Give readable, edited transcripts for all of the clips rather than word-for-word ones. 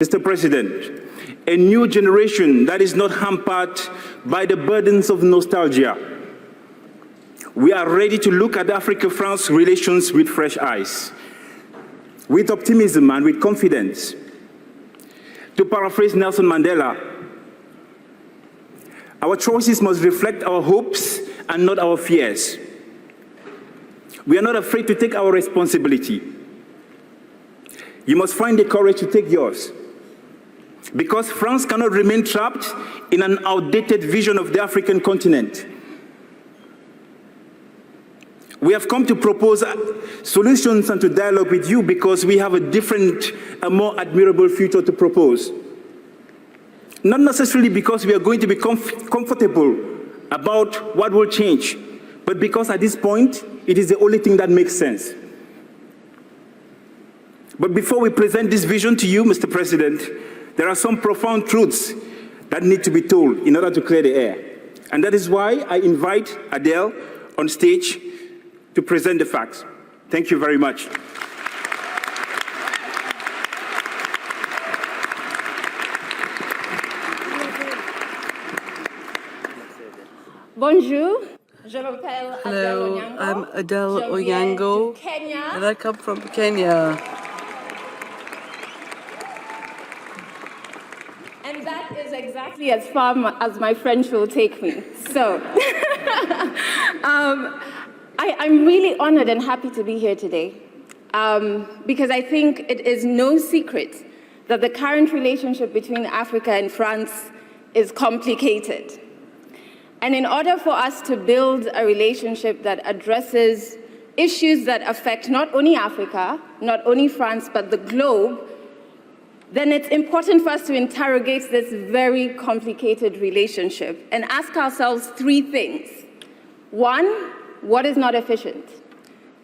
Mr. President, a new generation that is not hampered by the burdens of nostalgia. We are ready to look at Africa-France relations with fresh eyes, with optimism and with confidence. To paraphrase Nelson Mandela, our choices must reflect our hopes and not our fears. We are not afraid to take our responsibility. You must find the courage to take yours. Because France cannot remain trapped in an outdated vision of the African continent. We have come to propose solutions and to dialogue with you because we have a different, a more admirable future to propose. Not necessarily because we are going to be comfortable about what will change, but because at this point, it is the only thing that makes sense. But before we present this vision to you, Mr. President, there are some profound truths that need to be told in order to clear the air. And that is why I invite Adele on stage to present the facts. Thank you very much. Bonjour. Hello, I'm Adele Onyango, and I come from Kenya. And that is exactly as far as my French will take me. So, I'm really honored and happy to be here today because I think it is no secret that the current relationship between Africa and France is complicated. And in order for us to build a relationship that addresses issues that affect not only Africa, not only France, but the globe, then it's important for us to interrogate this very complicated relationship and ask ourselves three things. One, what is not efficient?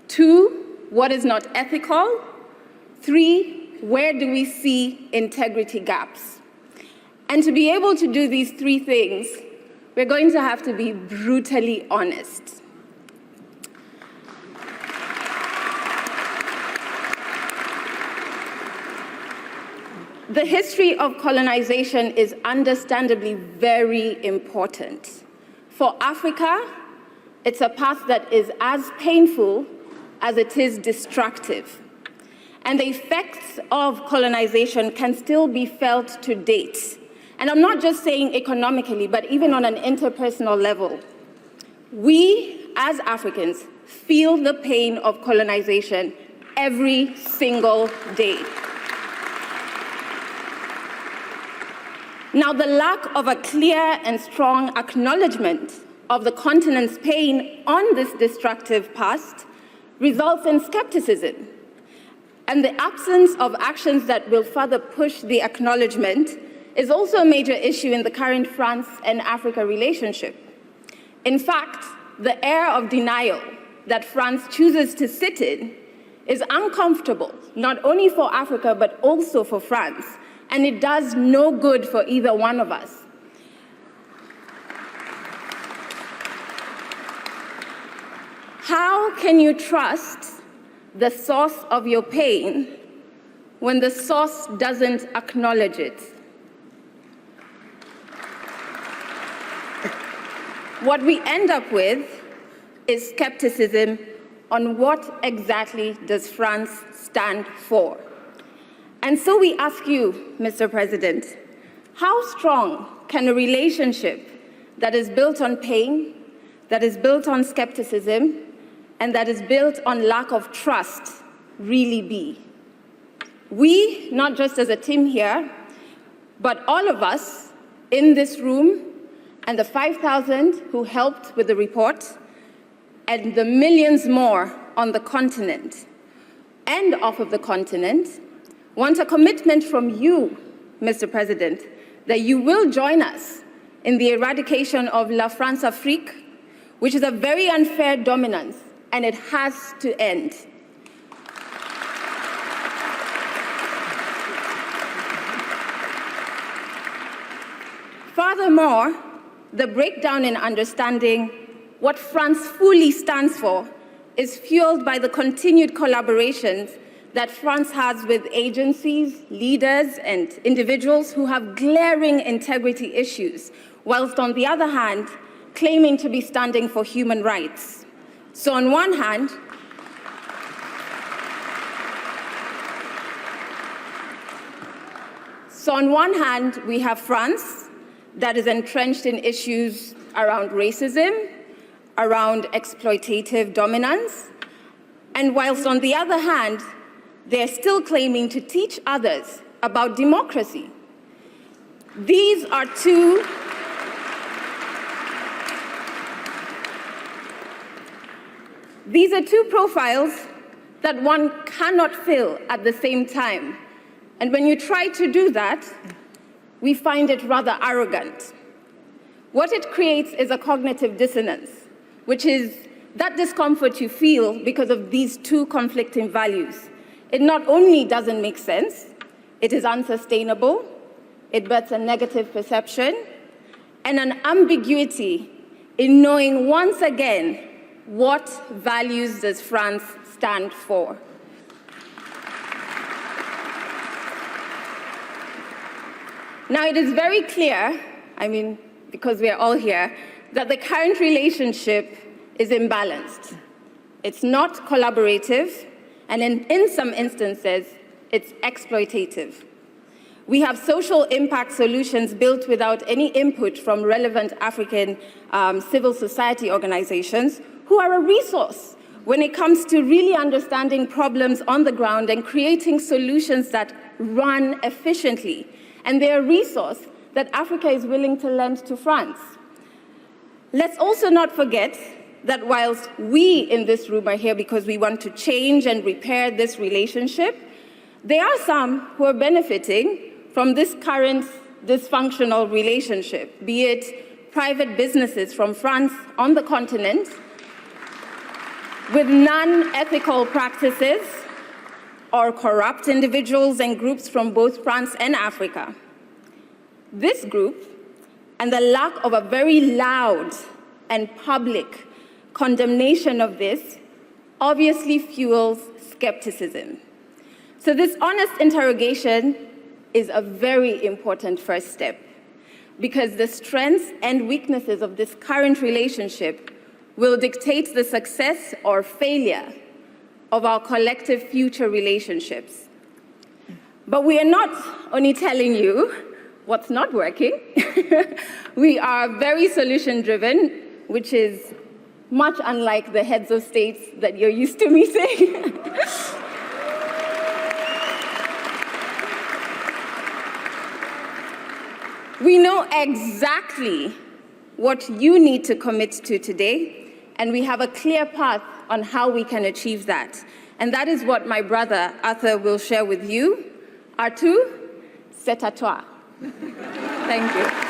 Two, what is not ethical? Three, where do we see integrity gaps? And to be able to do these three things, we're going to have to be brutally honest. The history of colonization is understandably very important. For Africa, it's a path that is as painful as it is destructive. And the effects of colonization can still be felt to date. And I'm not just saying economically, but even on an interpersonal level. We, as Africans, feel the pain of colonization every single day. Now, the lack of a clear and strong acknowledgement of the continent's pain on this destructive past results in skepticism. And the absence of actions that will further push the acknowledgement is also a major issue in the current France and Africa relationship. In fact, the air of denial that France chooses to sit in is uncomfortable, not only for Africa, but also for France, and it does no good for either one of us. How can you trust the source of your pain when the source doesn't acknowledge it? What we end up with is skepticism on what exactly does France stand for. And so we ask you, Mr. President, how strong can a relationship that is built on pain, that is built on skepticism, and that is built on lack of trust really be? We, not just as a team here, but all of us in this room, and the 5,000 who helped with the report, and the millions more on the continent and off of the continent, want a commitment from you, Mr. President, that you will join us in the eradication of La France-Afrique, which is a very unfair dominance, and it has to end. Furthermore, the breakdown in understanding what France fully stands for is fueled by the continued collaborations that France has with agencies, leaders, and individuals who have glaring integrity issues, whilst on the other hand, claiming to be standing for human rights. So on one hand, we have France that is entrenched in issues around racism, around exploitative dominance, and whilst on the other hand, they're still claiming to teach others about democracy. These are two profiles that one cannot fill at the same time. And when you try to do that, we find it rather arrogant. What it creates is a cognitive dissonance, which is that discomfort you feel because of these two conflicting values. It not only doesn't make sense, it is unsustainable, it births a negative perception, and an ambiguity in knowing once again what values does France stand for. Now, it is very clear, because we are all here, that the current relationship is imbalanced. It's not collaborative, and in some instances, it's exploitative. We have social impact solutions built without any input from relevant African civil society organizations who are a resource when it comes to really understanding problems on the ground and creating solutions that run efficiently. And they're a resource that Africa is willing to lend to France. Let's also not forget that whilst we in this room are here because we want to change and repair this relationship, there are some who are benefiting from this current dysfunctional relationship, be it private businesses from France on the continent with non-ethical practices, or corrupt individuals and groups from both France and Africa. This group, and the lack of a very loud and public condemnation of this, obviously fuels skepticism. So this honest interrogation is a very important first step, because the strengths and weaknesses of this current relationship will dictate the success or failure of our collective future relationships. But we are not only telling you what's not working. We are very solution-driven, which is much unlike the heads of states that you're used to meeting. We know exactly what you need to commit to today, and we have a clear path on how we can achieve that. And that is what my brother Arthur will share with you. Arthur, c'est à toi. Thank you.